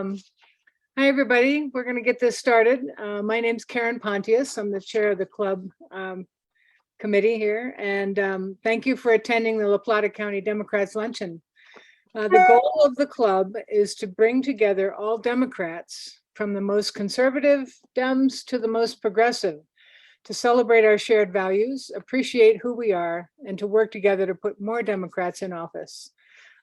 Hi, everybody. We're going to get this started. My name's Karen Pontius. I'm the chair of the club committee here. And thank you for attending the La Plata County Democrats Luncheon. The goal of the club is to bring together all Democrats, from the most conservative Dems to the most progressive, to celebrate our shared values, appreciate who we are, and to work together to put more Democrats in office.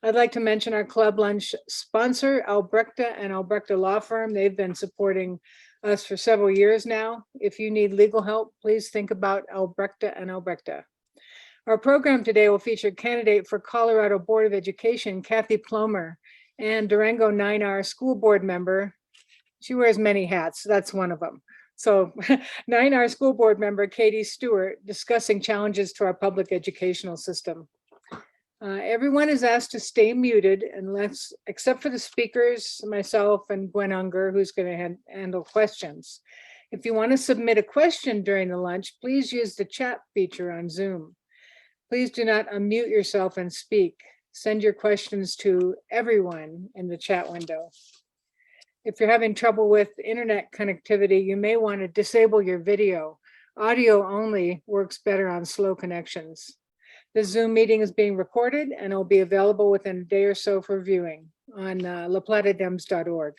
I'd like to mention our club lunch sponsor, Albrechtha and Albrechtha Law Firm. They've been supporting us for several years now. If you need legal help, please think about Albrechtha and Albrechtha. Our program today will feature candidate for Colorado Board of Education, Kathy Plomer, and Durango 9R school board member. She wears many hats, that's one of them. So 9R school board member, Katie Stewart, discussing challenges to our public educational system. Everyone is asked to stay muted unless, except for the speakers, myself and Gwen Unger, who's going to handle questions. If you want to submit a question during the lunch, please use the chat feature on Zoom. Please do not unmute yourself and speak. Send your questions to everyone in the chat window. If you're having trouble with internet connectivity, you may want to disable your video. Audio only works better on slow connections. The Zoom meeting is being recorded and will be available within a day or so for viewing on laplatadem's.org.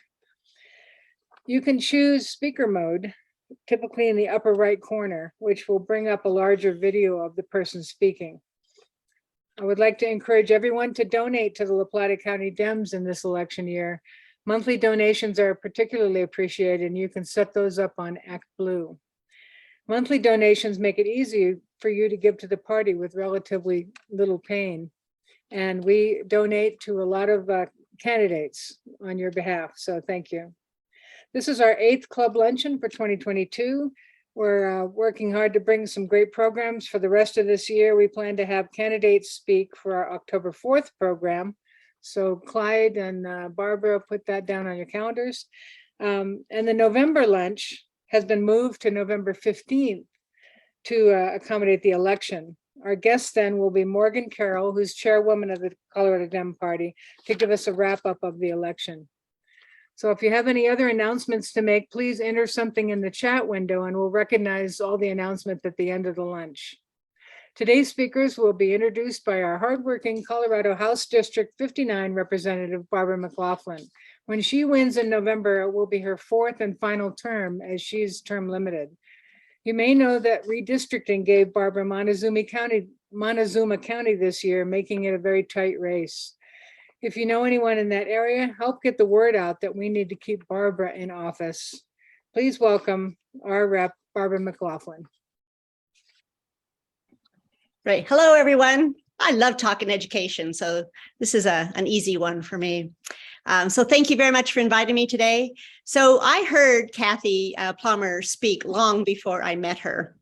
You can choose speaker mode, typically in the upper right corner, which will bring up a larger video of the person speaking. I would like to encourage everyone to donate to the La Plata County Dems in this election year. Monthly donations are particularly appreciated, and you can set those up on ActBlue. Monthly donations make it easy for you to give to the party with relatively little pain. And we donate to a lot of candidates on your behalf, so thank you. This is our 8th club luncheon for 2022. We're working hard to bring some great programs for the rest of this year. We plan to have candidates speak for our October 4th program. So Clyde and Barbara, put that down on your calendars. And the November lunch has been moved to November 15th to accommodate the election. Our guest then will be Morgan Carroll, who's chairwoman of the Colorado Dem Party, to give us a wrap up of the election. So if you have any other announcements to make, please enter something in the chat window and we'll recognize all the announcements at the end of the lunch. Today's speakers will be introduced by our hardworking Colorado House District 59 representative, Barbara McLaughlin. When she wins in November, it will be her 4th and final term, as she's term limited. You may know that redistricting gave Barbara Montezuma County this year, making it a very tight race. If you know anyone in that area, help get the word out that we need to keep Barbara in office. Please welcome our rep, Barbara McLaughlin. Right. Hello, everyone. I love talking education, so this is an easy one for me. So thank you very much for inviting me today. So I heard Kathy Plomer speak long before I met her.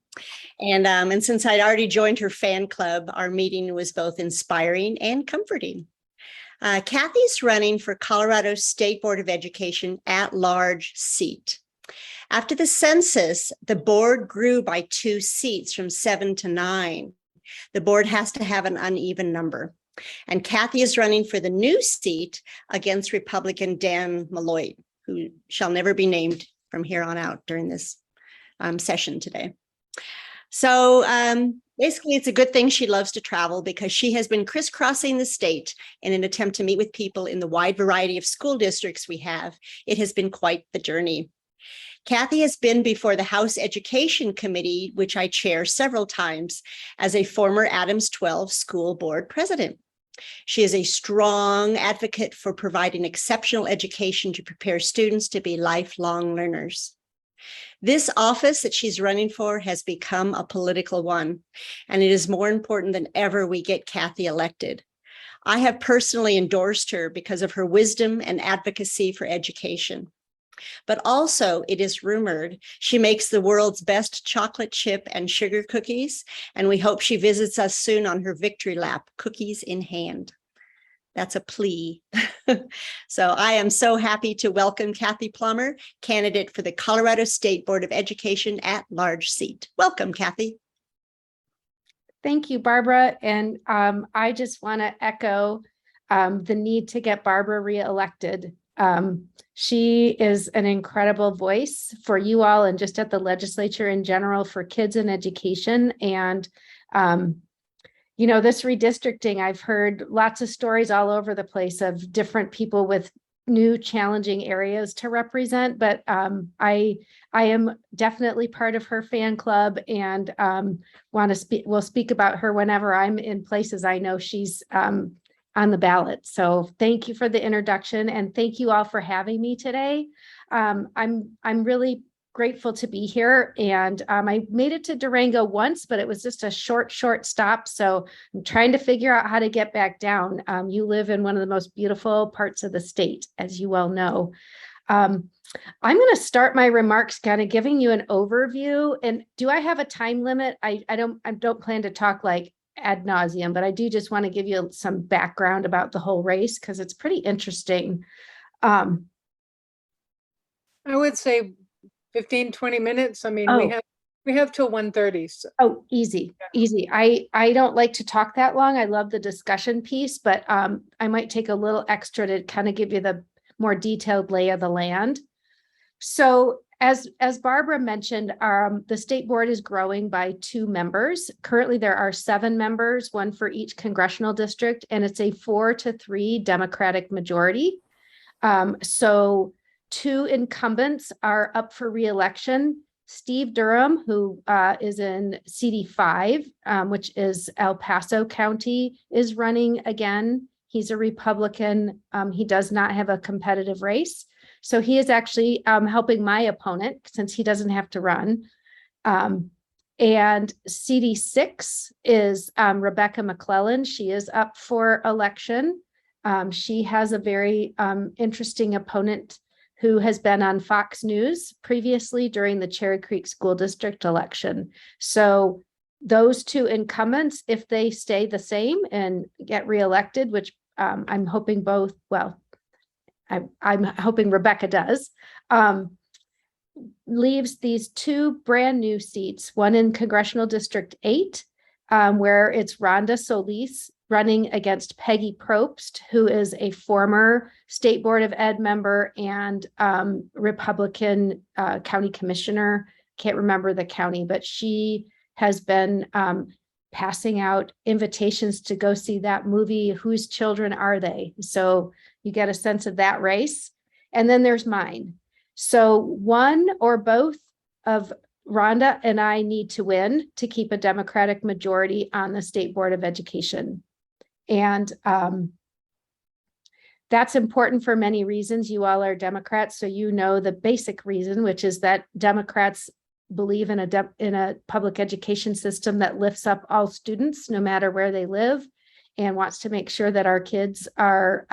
And since I'd already joined her fan club, our meeting was both inspiring and comforting. Kathy's running for Colorado State Board of Education at-large seat. After the census, the board grew by 2 seats from 7 to 9. The board has to have an uneven number. And Kathy is running for the new seat against Republican Dan Malloy, who shall never be named from here on out during this session today. So basically, it's a good thing she loves to travel because she has been crisscrossing the state in an attempt to meet with people in the wide variety of school districts we have. It has been quite the journey. Kathy has been before the House Education Committee, which I chair several times, as a former Adams 12 school board president. She is a strong advocate for providing exceptional education to prepare students to be lifelong learners. This office that she's running for has become a political one, and it is more important than ever we get Kathy elected. I have personally endorsed her because of her wisdom and advocacy for education. But also, it is rumored she makes the world's best chocolate chip and sugar cookies, and we hope she visits us soon on her victory lap, cookies in hand. That's a plea. So I am so happy to welcome Kathy Plomer, candidate for the Colorado State Board of Education at-large seat. Welcome, Kathy. Thank you, Barbara. And I just want to echo the need to get Barbara reelected. She is an incredible voice for you all and just at the legislature in general for kids in education. And, this redistricting, I've heard lots of stories all over the place of different people with new challenging areas to represent, but I am definitely part of her fan club and will speak about her whenever I'm in places I know she's on the ballot. So thank you for the introduction and thank you all for having me today. I'm really grateful to be here, and I made it to Durango once, but it was just a short stop. So I'm trying to figure out how to get back down. You live in one of the most beautiful parts of the state, as you well know. I'm going to start my remarks kind of giving you an overview. And do I have a time limit? I don't plan to talk like ad nauseum, but I do just want to give you some background about the whole race because it's pretty interesting. I would say 15, 20 minutes. I mean, we have till 1:30. So. Oh, easy. I don't like to talk that long. I love the discussion piece, but I might take a little extra to kind of give you the more detailed lay of the land. So as Barbara mentioned, the state board is growing by 2 members. Currently, there are 7 members, 1 for each congressional district, and it's a 4-3 Democratic majority. So 2 incumbents are up for re-election. Steve Durham, who is in CD5, which is El Paso County, is running again. He's a Republican. He does not have a competitive race. So he is actually helping my opponent since he doesn't have to run. And CD6 is Rebecca McClellan. She is up for election. She has a very interesting opponent who has been on Fox News previously during the Cherry Creek School District election. So those 2 incumbents, if they stay the same and get reelected, which I'm hoping both, well, I'm hoping Rebecca does, leaves these 2 brand new seats, one in Congressional District 8, where it's Rhonda Solis running against Peggy Probst, who is a former State Board of Ed member and Republican county commissioner. Can't remember the county, but she has been passing out invitations to go see that movie, Whose Children Are They? So you get a sense of that race. And then there's mine. So one or both of Rhonda and I need to win to keep a Democratic majority on the State Board of Education. And that's important for many reasons. You all are Democrats, so you know the basic reason, which is that Democrats believe in a public education system that lifts up all students, no matter where they live, and wants to make sure that our kids are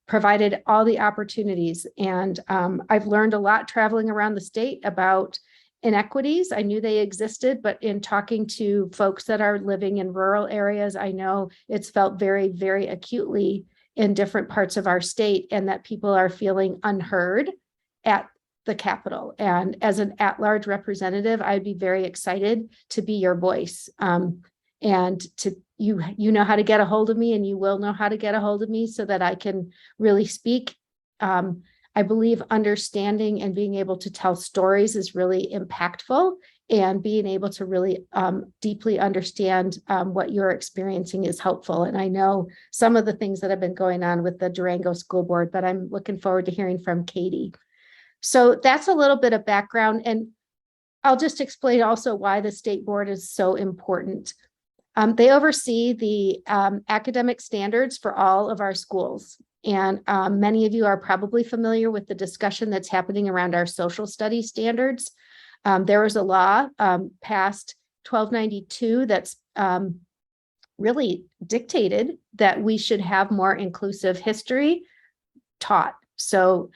provided all the opportunities. And I've learned a lot traveling around the state about inequities. I knew they existed, but in talking to folks that are living in rural areas, I know it's felt very, very acutely in different parts of our state, and that people are feeling unheard at the Capitol. And as an at-large representative, I'd be very excited to be your voice. And to you know how to get a hold of me, and you will know how to get a hold of me so that I can really speak. I believe understanding and being able to tell stories is really impactful, and being able to really deeply understand what you're experiencing is helpful. And I know some of the things that have been going on with the Durango School Board, but I'm looking forward to hearing from Katie. So that's a little bit of background, and I'll just explain also why the state board is so important. They oversee the academic standards for all of our schools. And many of you are probably familiar with the discussion that's happening around our social studies standards. There was a law passed 1292 that's really dictated that we should have more inclusive history taught. So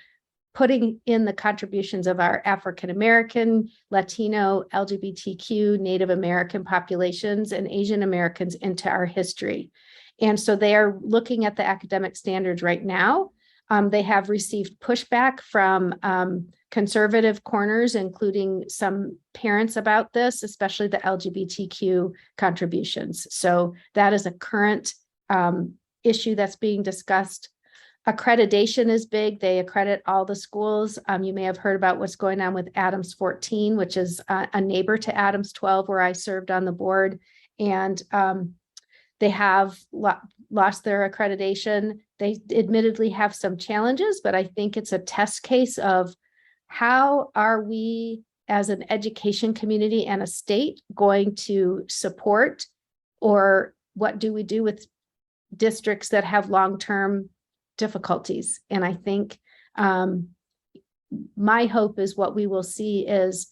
putting in the contributions of our African-American, Latino, LGBTQ, Native American populations, and Asian Americans into our history. And so they are looking at the academic standards right now. They have received pushback from conservative corners, including some parents about this, especially the LGBTQ contributions. So that is a current issue that's being discussed. Accreditation is big. They accredit all the schools. You may have heard about what's going on with Adams 14, which is a neighbor to Adams 12, where I served on the board. And they have lost their accreditation. They admittedly have some challenges, but I think it's a test case of how are we as an education community and a state going to support, or what do we do with districts that have long-term difficulties? And I think my hope is what we will see is,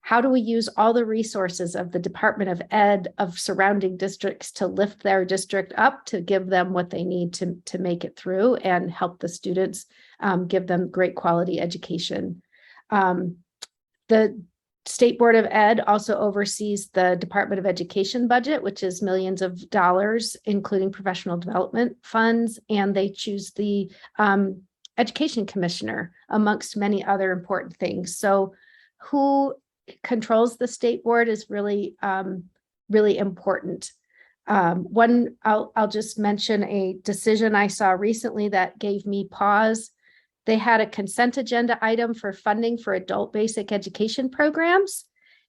how do we use all the resources of the Department of Ed of surrounding districts to lift their district up, to give them what they need to make it through and help the students, give them great quality education. The State Board of Ed also oversees the Department of Education budget, which is millions of dollars, including professional development funds, and they choose the education commissioner, amongst many other important things. So who controls the state board is really, really important. I'll just mention a decision I saw recently that gave me pause. They had a consent agenda item for funding for adult basic education programs.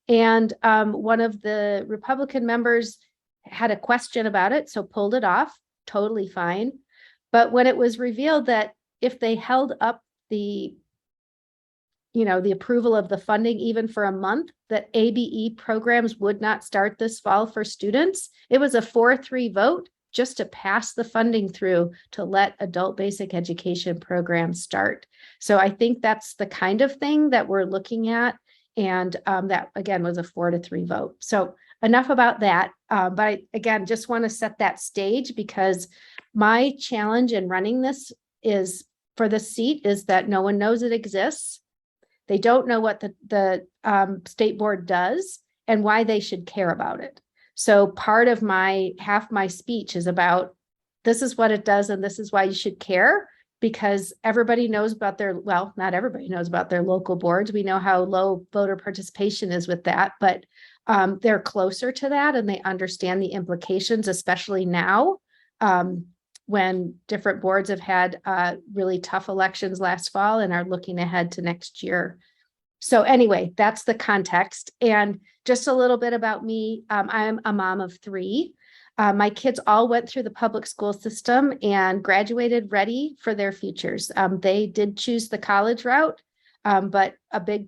And one of the Republican members had a question about it, so pulled it off, totally fine. But when it was revealed that if they held up the approval of the funding even for a month, that ABE programs would not start this fall for students, it was a 4-3 vote just to pass the funding through to let adult basic education programs start. So I think that's the kind of thing that we're looking at. And that, again, was a 4-3 vote. So enough about that. But I, again, just want to set that stage, because my challenge in running this is, for the seat, is that no one knows it exists. They don't know what the state board does and why they should care about it. So part of half my speech is about, this is what it does and this is why you should care, because everybody knows about well, not everybody knows about their local boards. We know how low voter participation is with that, but they're closer to that and they understand the implications, especially now when different boards have had really tough elections last fall and are looking ahead to next year. So anyway, that's the context. And just a little bit about me. I'm a mom of 3. My kids all went through the public school system and graduated ready for their futures. They did choose the college route, but a big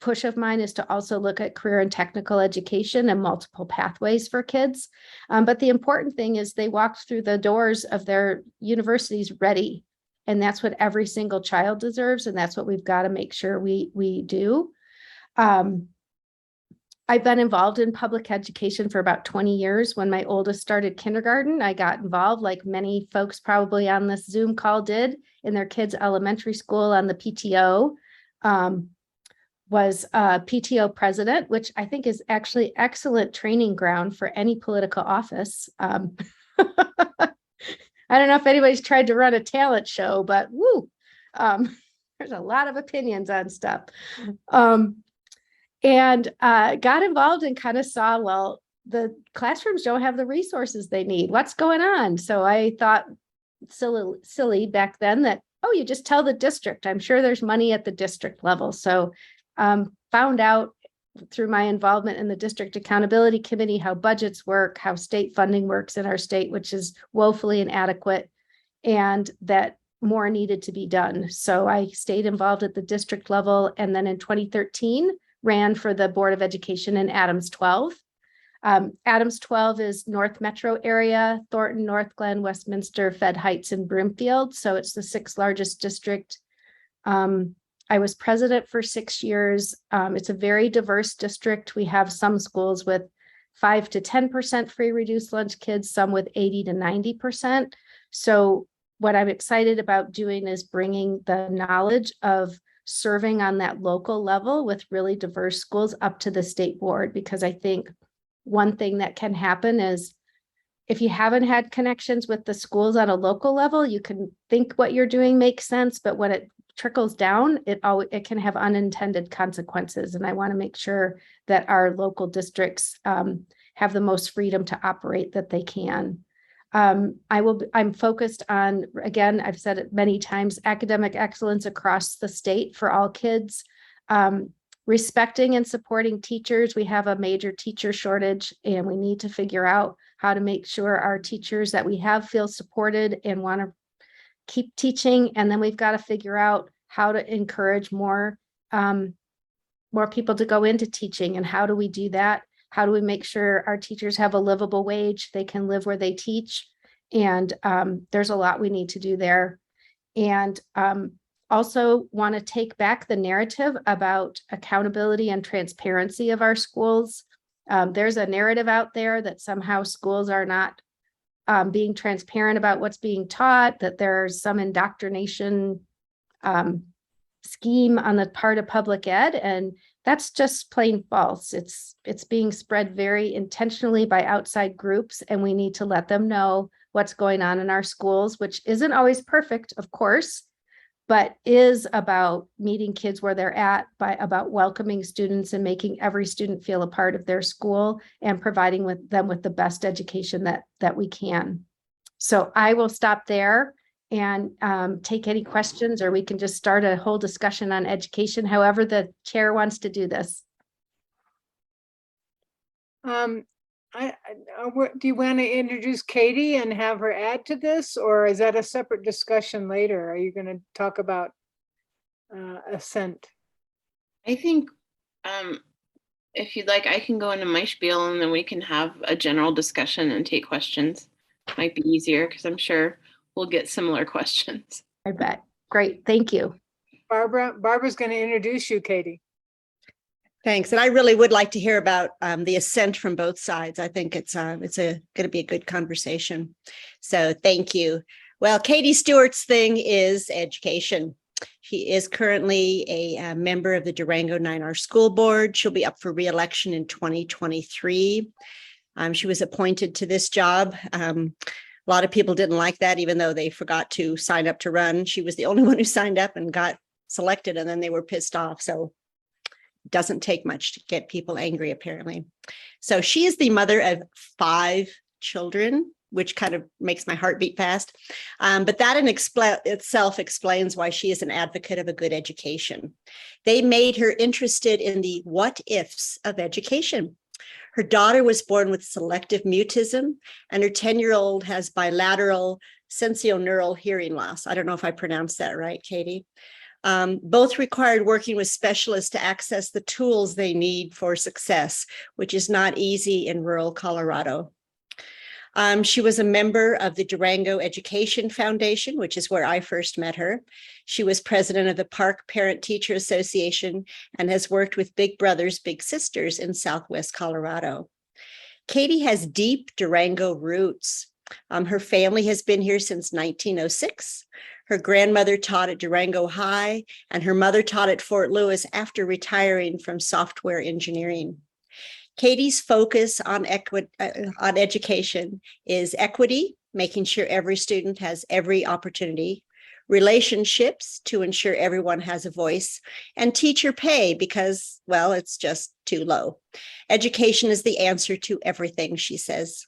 push of mine is to also look at career and technical education and multiple pathways for kids. But the important thing is they walked through the doors of their universities ready. And that's what every single child deserves. And that's what we've got to make sure we do. I've been involved in public education for about 20 years. When my oldest started kindergarten, I got involved, like many folks probably on this Zoom call did, in their kids' elementary school on the PTO. Was PTO president, which I think is actually excellent training ground for any political office. I don't know if anybody's tried to run a talent show, but woo, there's a lot of opinions on stuff. And got involved and kind of saw, well, the classrooms don't have the resources they need. What's going on? So I thought, silly back then, that, oh, you just tell the district. I'm sure there's money at the district level. So found out through my involvement in the District Accountability Committee how budgets work, how state funding works in our state, which is woefully inadequate, and that more needed to be done. So I stayed involved at the district level, and then in 2013 ran for the Board of Education in Adams 12. Adams 12 is North Metro area, Thornton, North Glen, Westminster, Fed Heights, and Broomfield. So it's the 6th largest district. I was president for 6 years. It's a very diverse district. We have some schools with 5 to 10% free reduced lunch kids, some with 80 to 90%. So what I'm excited about doing is bringing the knowledge of serving on that local level with really diverse schools up to the state board, because I think one thing that can happen is, if you haven't had connections with the schools on a local level, you can think what you're doing makes sense, but when it trickles down, it can have unintended consequences. And I want to make sure that our local districts have the most freedom to operate that they can. I'm focused on, again, I've said it many times, academic excellence across the state for all kids. Respecting and supporting teachers. We have a major teacher shortage, and we need to figure out how to make sure our teachers that we have feel supported and want to keep teaching. And then we've got to figure out how to encourage more people to go into teaching. And how do we do that? How do we make sure our teachers have a livable wage? They can live where they teach. And there's a lot we need to do there. And also want to take back the narrative about accountability and transparency of our schools. There's a narrative out there that somehow schools are not being transparent about what's being taught, that there's some indoctrination scheme on the part of public ed, and that's just plain false. It's being spread very intentionally by outside groups, and we need to let them know what's going on in our schools, which isn't always perfect, of course, but is about meeting kids where they're at, about welcoming students and making every student feel a part of their school and providing them with the best education that we can. So I will stop there and take any questions, or we can just start a whole discussion on education, however the chair wants to do this. Do you want to introduce Katie and have her add to this, or is that a separate discussion later? Are you going to talk about assent? I think if you'd like, I can go into my spiel and then we can have a general discussion and take questions. Might be easier because I'm sure we'll get similar questions. I bet. Great. Thank you. Barbara's going to introduce you, Katie. Thanks. And I really would like to hear about the assent from both sides. I think it's going to be a good conversation. So thank you. Well, Katie Stewart's thing is education. She is currently a member of the Durango 9R School Board. She'll be up for re-election in 2023. She was appointed to this job. A lot of people didn't like that, even though they forgot to sign up to run. She was the only one who signed up and got selected, and then they were pissed off. So doesn't take much to get people angry, apparently. So she is the mother of 5 children, which kind of makes my heart beat fast. But that in itself explains why she is an advocate of a good education. They made her interested in the what ifs of education. Her daughter was born with selective mutism, and her 10-year-old has bilateral sensorineural hearing loss. I don't know if I pronounced that right, Katie. Both required working with specialists to access the tools they need for success, which is not easy in rural Colorado. She was a member of the Durango Education Foundation, which is where I first met her. She was president of the Park Parent Teacher Association and has worked with Big Brothers Big Sisters in Southwest Colorado. Katie has deep Durango roots. Her family has been here since 1906. Her grandmother taught at Durango High, and her mother taught at Fort Lewis after retiring from software engineering. Katie's focus on education is equity, making sure every student has every opportunity, relationships to ensure everyone has a voice, and teacher pay because, well, it's just too low. Education is the answer to everything, she says.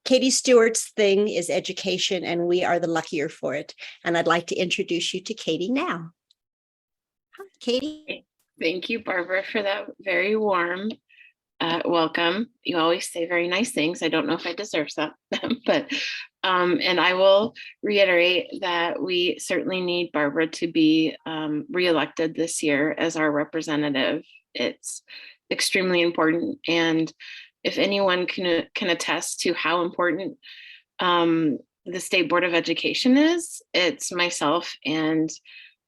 Katie Stewart's thing is education, and we are the luckier for it. And I'd like to introduce you to Katie now. Hi, Katie. Thank you, Barbara, for that very warm welcome. You always say very nice things. I don't know if I deserve them, but and I will reiterate that we certainly need Barbara to be reelected this year as our representative. It's extremely important, and if anyone can attest to how important the State Board of Education is, it's myself and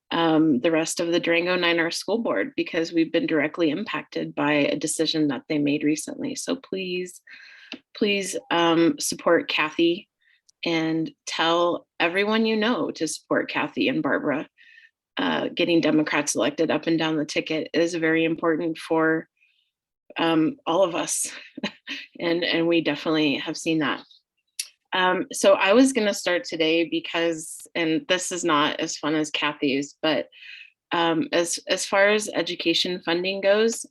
the rest of the Durango 9R School Board, because we've been directly impacted by a decision that they made recently. So please support Kathy and tell everyone you know to support Kathy and Barbara. Getting Democrats elected up and down the ticket is very important for all of us, and we definitely have seen that. So I was going to start today because, and this is not as fun as Kathy's, but as far as education funding goes,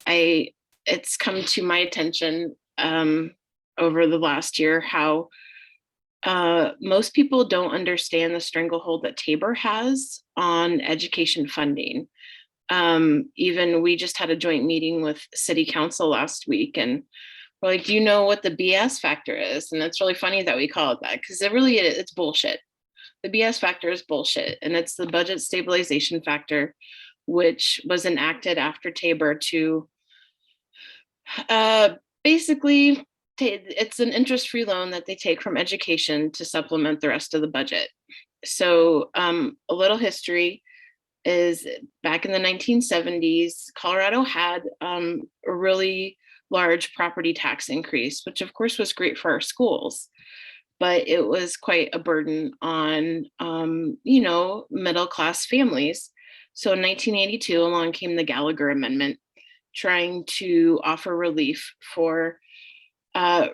it's come to my attention over the last year how Most people don't understand the stranglehold that Tabor has on education funding. Even we just had a joint meeting with City Council last week, and we're like, do you know what the BS factor is? And it's really funny that we call it that, because it really is, it's bullshit. The BS factor is bullshit, and it's the budget stabilization factor, which was enacted after Tabor to basically, it's an interest-free loan that they take from education to supplement the rest of the budget. So a little history is back in the 1970s, Colorado had a really large property tax increase, which of course was great for our schools, but it was quite a burden on, middle-class families. So in 1982, along came the Gallagher Amendment, trying to offer relief for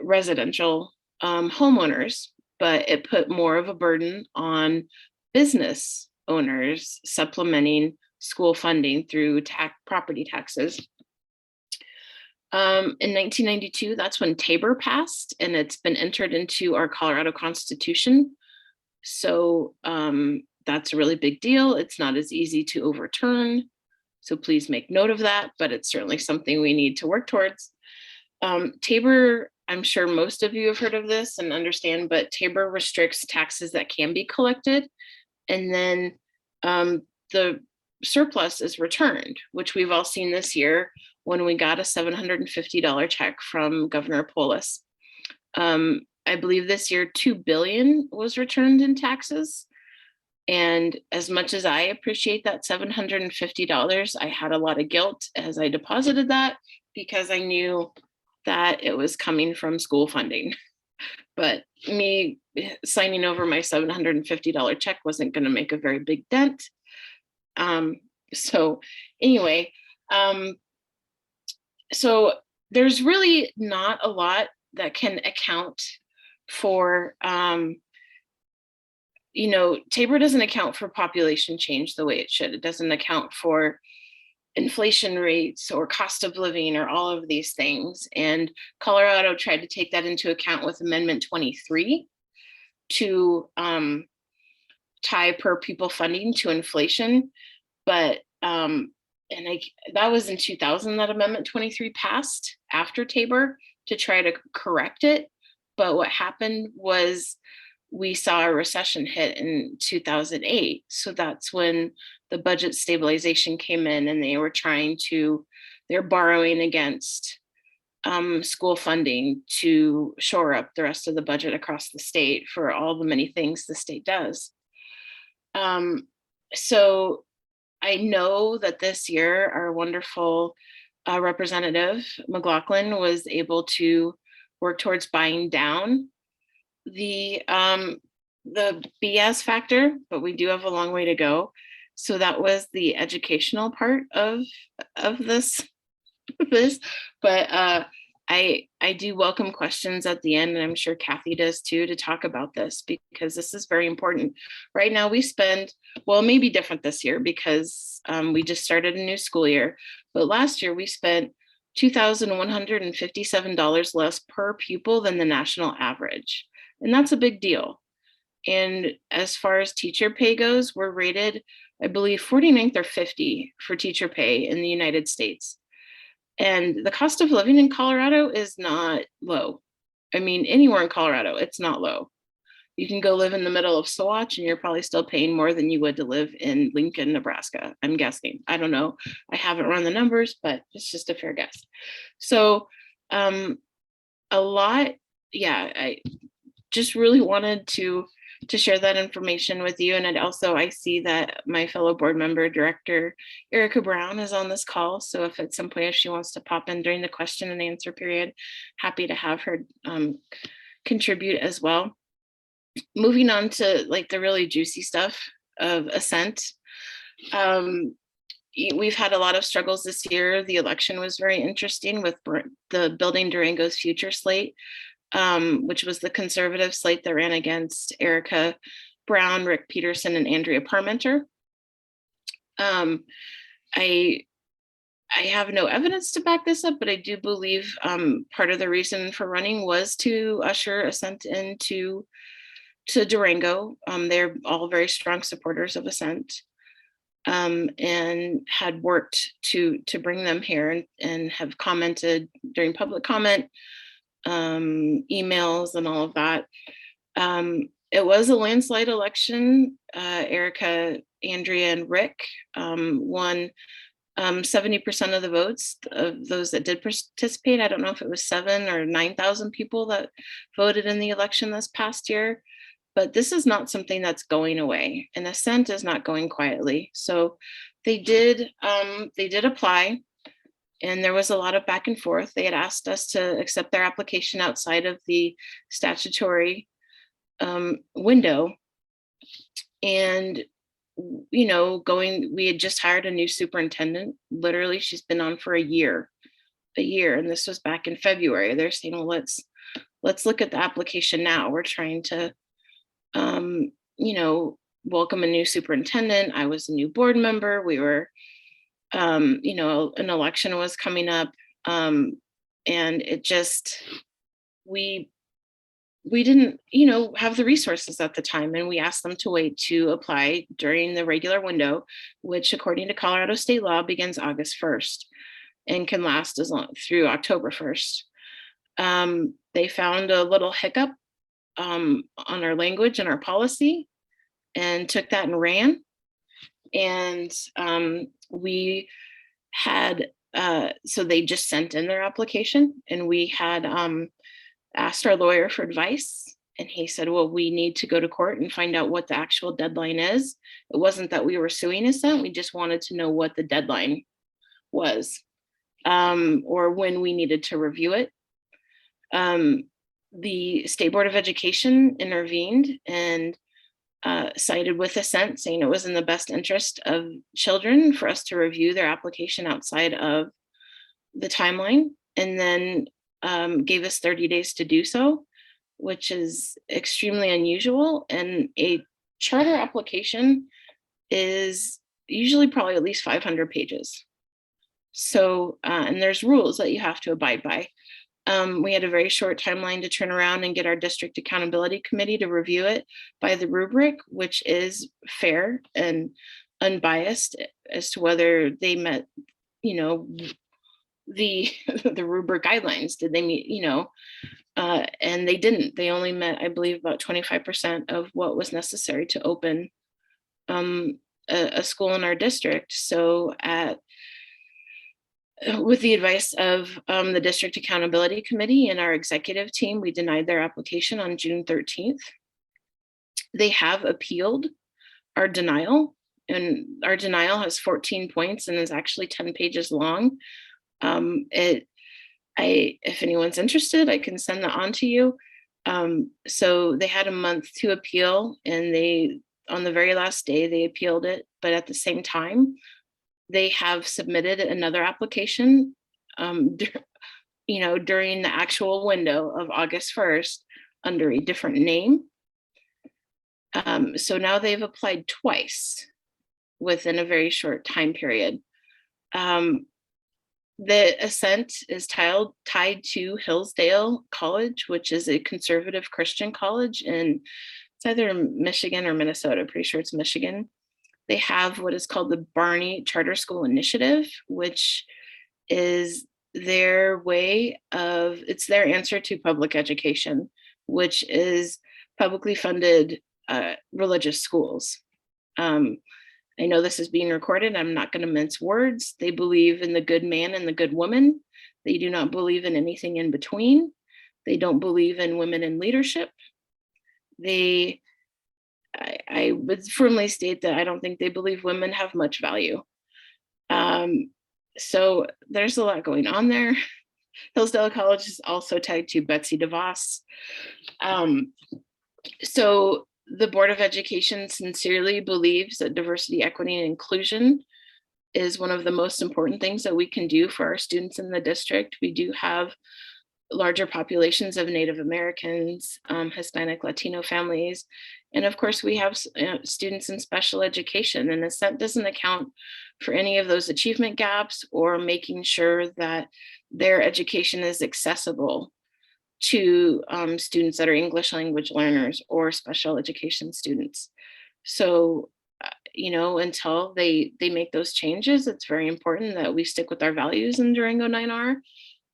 residential homeowners, but it put more of a burden on business owners supplementing school funding through property taxes. In 1992, that's when Tabor passed, and it's been entered into our Colorado Constitution. So that's a really big deal. It's not as easy to overturn. So please make note of that, but it's certainly something we need to work towards. Tabor, I'm sure most of you have heard of this and understand, but Tabor restricts taxes that can be collected. And then the surplus is returned, which we've all seen this year when we got a $750 check from Governor Polis. I believe this year, $2 billion was returned in taxes. And as much as I appreciate that $750, I had a lot of guilt as I deposited that, because I knew that it was coming from school funding. But me signing over my $750 check wasn't going to make a very big dent. So anyway, so there's really not a lot that can account for, Tabor doesn't account for population change the way it should. It doesn't account for inflation rates or cost of living or all of these things. And Colorado tried to take that into account with Amendment 23 to tie per pupil funding to inflation. But that was in 2000 that Amendment 23 passed after Tabor to try to correct it. But what happened was we saw a recession hit in 2008. So that's when the budget stabilization came in, and they're borrowing against school funding to shore up the rest of the budget across the state for all the many things the state does. So I know that this year our wonderful Representative McLaughlin was able to work towards buying down the BS factor, but we do have a long way to go. So that was the educational part of this. But I do welcome questions at the end, and I'm sure Kathy does too, to talk about this, because this is very important. Right now we spend, well, it may be different this year because we just started a new school year, but last year we spent $2,157 less per pupil than the national average. And that's a big deal. And as far as teacher pay goes, we're rated, I believe, 49th or 50 for teacher pay in the United States. And the cost of living in Colorado is not low. I mean, anywhere in Colorado, it's not low. You can go live in the middle of Saguache and you're probably still paying more than you would to live in Lincoln, Nebraska. I'm guessing. I don't know. I haven't run the numbers, but it's just a fair guess. So a lot, yeah, I just really wanted to share that information with you. And I see that my fellow board member, Director Erica Brown, is on this call. So if at some point if she wants to pop in during the question and answer period, happy to have her contribute as well. Moving on to like the really juicy stuff of Ascent. We've had a lot of struggles this year. The election was very interesting with the Building Durango's Future slate, which was the conservative slate that ran against Erica Brown, Rick Peterson, and Andrea Parmenter. I have no evidence to back this up, but I do believe part of the reason for running was to usher Ascent into to Durango. They're all very strong supporters of Ascent, and had worked to bring them here, and have commented during public comment, emails and all of that. It was a landslide election. Erica, Andrea, and Rick won 70% of the votes of those that did participate. I don't know if it was 7,000 or 9,000 people that voted in the election this past year, but this is not something that's going away, and Ascent is not going quietly. So they did apply, and there was a lot of back and forth. They had asked us to accept their application outside of the statutory window, and we had just hired a new superintendent. Literally, she's been on for a year, and this was back in February. They're saying, well, let's look at the application now. We're trying to welcome a new superintendent. I was a new board member. We were an election was coming up, and it just, we didn't have the resources at the time, and we asked them to wait to apply during the regular window, which according to Colorado state law begins August 1st and can last as long through October 1st. They found a little hiccup on our language and our policy, and took that and ran. And we had so they just sent in their application, and we had asked our lawyer for advice, and he said, well, we need to go to court and find out what the actual deadline is. It wasn't that we were suing Ascent, we just wanted to know what the deadline was, or when we needed to review it. The State Board of Education intervened and sided with Ascent, saying it was in the best interest of children for us to review their application outside of the timeline, and then gave us 30 days to do so, which is extremely unusual. And a charter application is usually probably at least 500 pages. So, and there's rules that you have to abide by. We had a very short timeline to turn around and get our district accountability committee to review it by the rubric, which is fair and unbiased as to whether they met, the rubric guidelines. Did they meet, and they didn't. They only met, I believe, about 25% of what was necessary to open a school in our district. So with the advice of the District Accountability Committee and our executive team, we denied their application on June 13th. They have appealed our denial, and our denial has 14 points and is actually 10 pages long. If anyone's interested, I can send that on to you. So they had a month to appeal, and on the very last day, they appealed it. But at the same time, they have submitted another application, during the actual window of August 1st under a different name. So now they've applied twice within a very short time period. The Ascent is tied to Hillsdale College, which is a conservative Christian college it's either Michigan or Minnesota. Pretty sure it's Michigan. They have what is called the Barney Charter School Initiative, which is their it's their answer to public education, which is publicly funded religious schools. I know this is being recorded. I'm not going to mince words. They believe in the good man and the good woman. They do not believe in anything in between. They don't believe in women in leadership. I would firmly state that I don't think they believe women have much value. So there's a lot going on there. Hillsdale College is also tied to Betsy DeVos. So the Board of Education sincerely believes that diversity, equity, and inclusion is one of the most important things that we can do for our students in the district. We do have larger populations of Native Americans, Hispanic, Latino families. And of course, we have students in special education, and Ascent doesn't account for any of those achievement gaps or making sure that their education is accessible to students that are English language learners or special education students. So, you know, until they make those changes, it's very important that we stick with our values in Durango 9R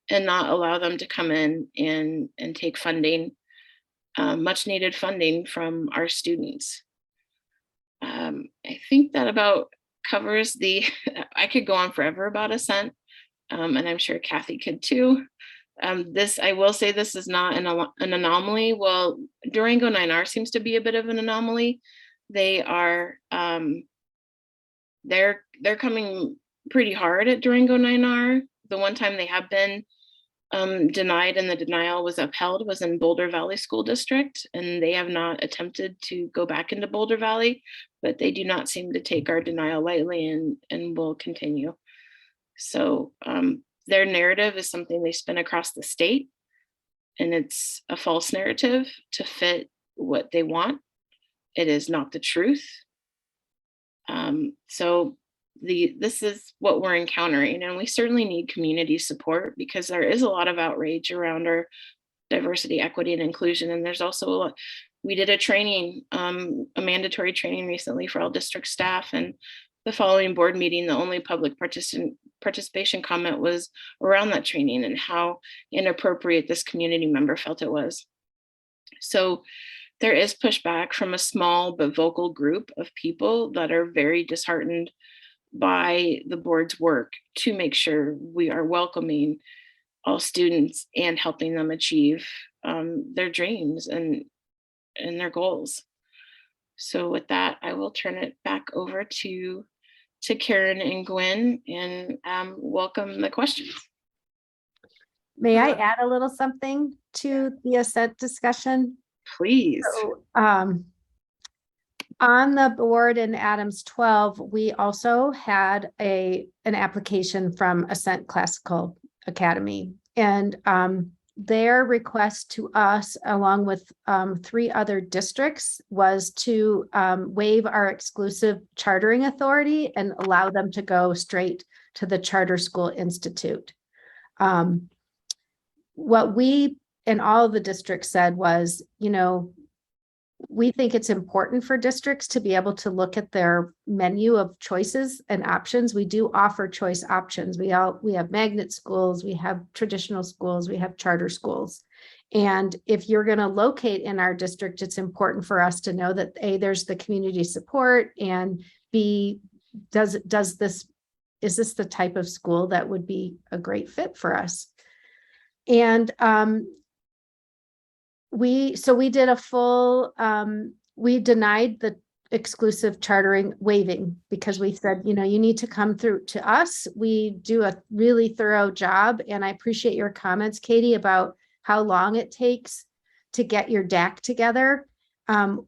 and not allow them to come in and take funding, much needed funding from our students. I think that about covers the, I could go on forever about Ascent, and I'm sure Kathy could too. This, I will say, this is not an anomaly. Well, Durango 9R seems to be a bit of an anomaly. They are, they're coming pretty hard at Durango 9R. The one time they have been denied and the denial was upheld was in Boulder Valley School District, and they have not attempted to go back into Boulder Valley, but they do not seem to take our denial lightly and will continue. So their narrative is something they spin across the state, and it's a false narrative to fit what they want. It is not the truth. So this is what we're encountering, and we certainly need community support because there is a lot of outrage around our diversity, equity, and inclusion. And there's also a lot. We did a training, a mandatory training recently for all district staff, and the following board meeting, the only public participation comment was around that training and how inappropriate this community member felt it was. So there is pushback from a small but vocal group of people that are very disheartened by the board's work to make sure we are welcoming all students and helping them achieve their dreams and their goals. So with that, I will turn it back over to Karen and Gwen and welcome the questions. May I add a little something to the Ascent discussion? Please. So, on the board in Adams 12, we also had an application from Ascent Classical Academy, and their request to us, along with 3 other districts, was to waive our exclusive chartering authority and allow them to go straight to the Charter School Institute. What we and all of the districts said was, you know, we think it's important for districts to be able to look at their menu of choices and options. We do offer choice options. We have magnet schools, we have traditional schools, we have charter schools. And if you're going to locate in our district, it's important for us to know that A, there's the community support, and B, is this the type of school that would be a great fit for us? And we did a full, we denied the exclusive chartering waiving because we said, you know, you need to come through to us. We do a really thorough job. And I appreciate your comments, Katie, about how long it takes to get your DAC together. And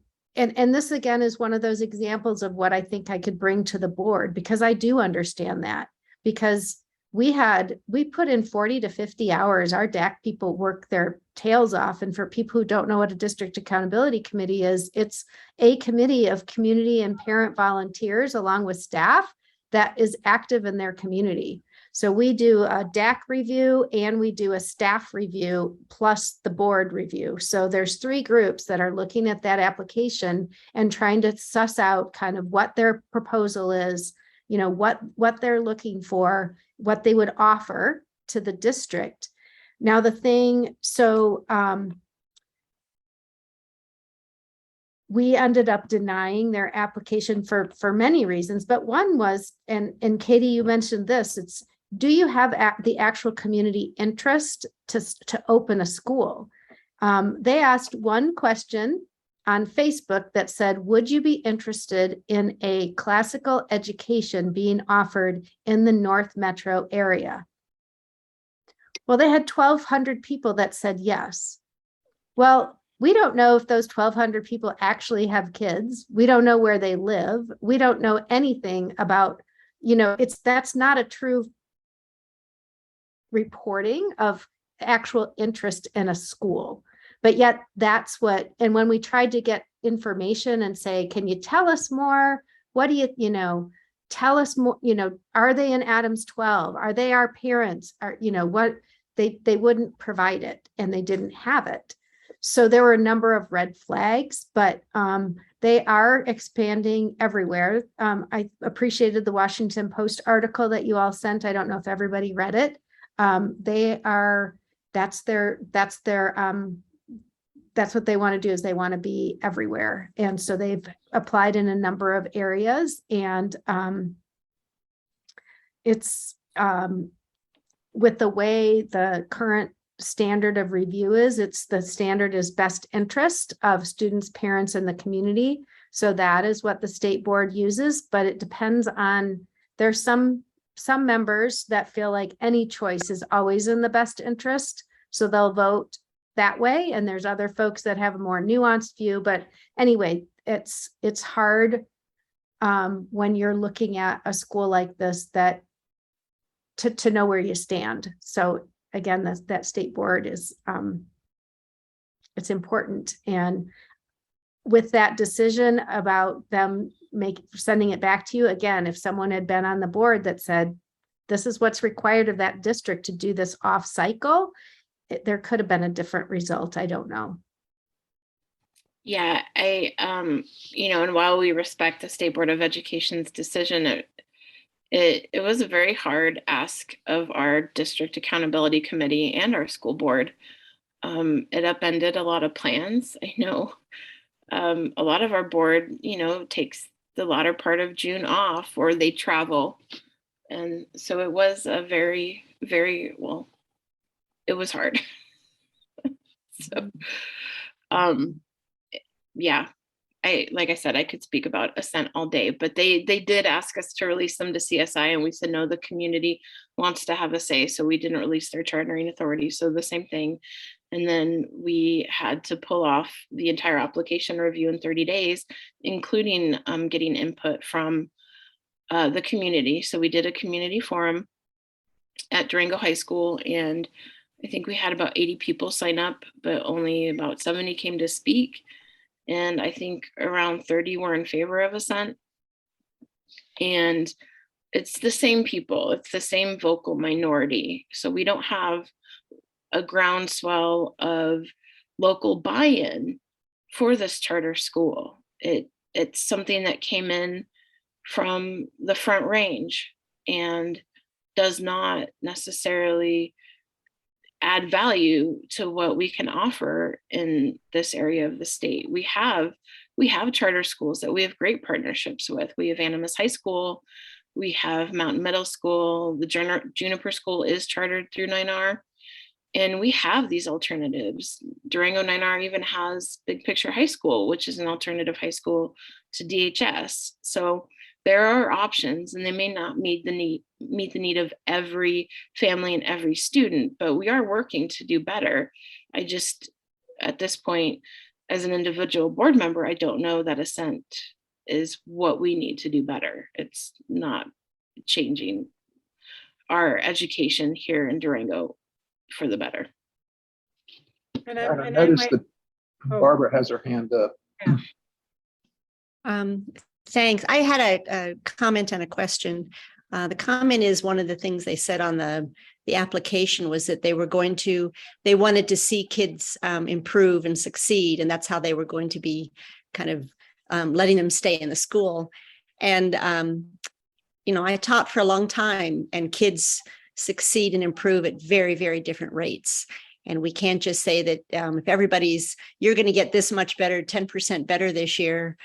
this again is one of those examples of what I think I could bring to the board, because I do understand that, because we put in 40 to 50 hours. Our DAC people work their tails off. And for people who don't know what a district accountability committee is, it's a committee of community and parent volunteers along with staff that is active in their community. So we do a DAC review and we do a staff review plus the board review. So there's 3 groups that are looking at that application and trying to suss out kind of what their proposal is, you know, what they're looking for, what they would offer to the district. Now the thing, so we ended up denying their application for many reasons, but one was, and Katie, you mentioned this, it's, do you have the actual community interest to open a school? They asked one question on Facebook that said, would you be interested in a classical education being offered in the North Metro area? Well, they had 1,200 people that said yes. Well, we don't know if those 1,200 people actually have kids. We don't know where they live. We don't know anything about, you know, that's not a true reporting of actual interest in a school. But yet that's what, and when we tried to get information and say, can you tell us more? What do you know, tell us more, you know, are they in Adams 12? Are they our parents? Are, you know, what, they wouldn't provide it, and they didn't have it. So there were a number of red flags, but they are expanding everywhere. I appreciated the Washington Post article that you all sent. I don't know if everybody read it. That's what they want to do, is they want to be everywhere. And so they've applied in a number of areas, and it's with the way the current standard of review is, the standard is best interest of students, parents, and the community. So that is what the state board uses, but it depends on, there's some members that feel like any choice is always in the best interest, so they'll vote that way. And there's other folks that have a more nuanced view. But anyway, it's hard when you're looking at a school like this that to know where you stand. So again, that state board is it's important. And with that decision about them sending it back to you, again, if someone had been on the board that said, this is what's required of that district to do this off cycle, there could have been a different result. I don't know. Yeah, and while we respect the State Board of Education's decision, it was a very hard ask of our district accountability committee and our school board. It upended a lot of plans. I know a lot of our board, takes the latter part of June off, or they travel. And so it was a very, very, well, it was hard. So, yeah, like I said, I could speak about Ascent all day, but they did ask us to release them to CSI, and we said, no, the community wants to have a say. So we didn't release their chartering authority. So the same thing. And then we had to pull off the entire application review in 30 days, including getting input from the community. So we did a community forum at Durango High School, and I think we had about 80 people sign up, but only about 70 came to speak. And I think around 30 were in favor of Ascent. And it's the same people, it's the same vocal minority. So we don't have a groundswell of local buy-in for this charter school. It's something that came in from the Front Range and does not necessarily add value to what we can offer in this area of the state. We have charter schools that we have great partnerships with. We have Animas High School, we have Mountain Middle School, the Juniper School is chartered through 9R, and we have these alternatives. Durango 9R even has Big Picture High School, which is an alternative high school to DHS. So there are options, and they may not meet the need of every family and every student, but we are working to do better. I just, at this point, as an individual board member, I don't know that Ascent is what we need to do better. It's not changing our education here in Durango for the better. And I noticed that Barbara has her hand up. Yeah. Thanks. I had a comment and a question. The comment is, one of the things they said on the application was that they wanted to see kids improve and succeed, and that's how they were going to be kind of letting them stay in the school. And I taught for a long time, and kids succeed and improve at very, very different rates. And we can't just say that if you're going to get this much better, 10% better this year,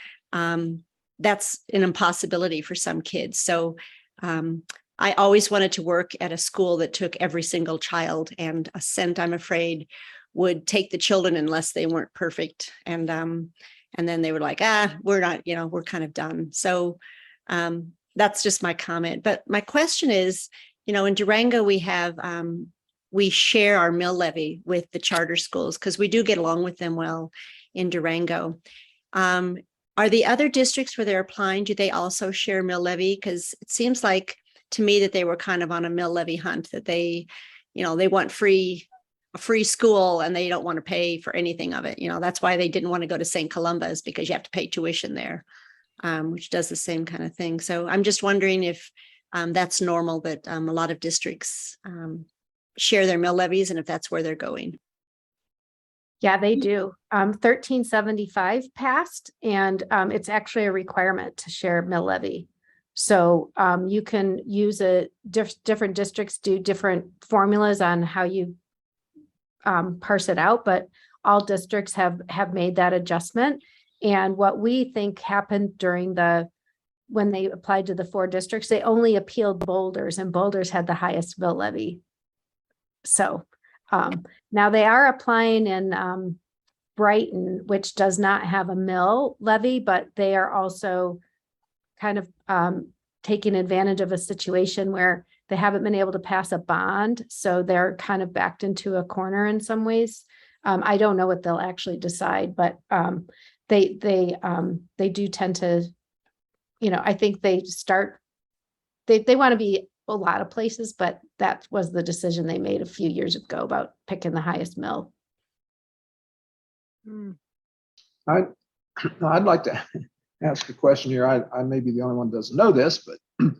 that's an impossibility for some kids. So I always wanted to work at a school that took every single child, and Ascent, I'm afraid, would take the children unless they weren't perfect. And then they were like, we're not, we're kind of done. So that's just my comment. But my question is, in Durango, we share our mill levy with the charter schools because we do get along with them well in Durango. Are the other districts where they're applying, do they also share mill levy? Because it seems like to me that they were kind of on a mill levy hunt, that they want a free school and they don't want to pay for anything of it. That's why they didn't want to go to St. Columba's, because you have to pay tuition there, which does the same kind of thing. So I'm just wondering if that's normal, that a lot of districts share their mill levies and if that's where they're going. Yeah, they do. 1375 passed, and it's actually a requirement to share mill levy. So you can use different districts do different formulas on how you parse it out, but all districts have made that adjustment. And what we think happened when they applied to the 4 districts, they only appealed Boulders, and Boulders had the highest mill levy. So now they are applying in Brighton, which does not have a mill levy, but they are also kind of taking advantage of a situation where they haven't been able to pass a bond. So they're kind of backed into a corner in some ways. I don't know what they'll actually decide, but they do tend to, I think they want to be a lot of places, but that was the decision they made a few years ago about picking the highest mill. I'd like to ask a question here. I may be the only one who doesn't know this, but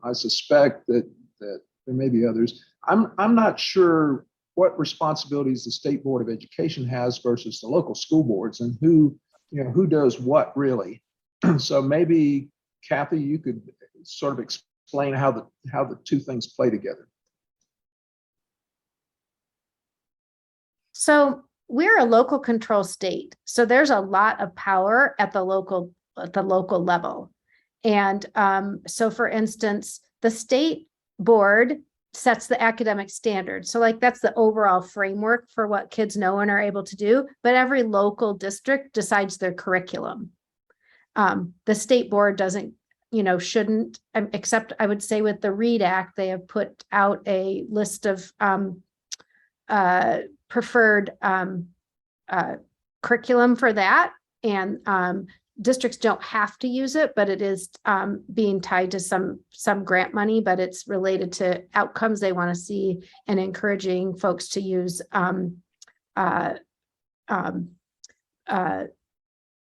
I suspect that there may be others. I'm not sure what responsibilities the State Board of Education has versus the local school boards, and who does what really. So maybe Kathy, you could sort of explain how the two things play together. So we're a local control state. So there's a lot of power at the local level. And so for instance, the state board sets the academic standards. So like that's the overall framework for what kids know and are able to do, but every local district decides their curriculum. The state board doesn't, shouldn't, except I would say with the READ Act, they have put out a list of preferred curriculum for that. And districts don't have to use it, but it is being tied to some grant money, but it's related to outcomes they want to see and encouraging folks to use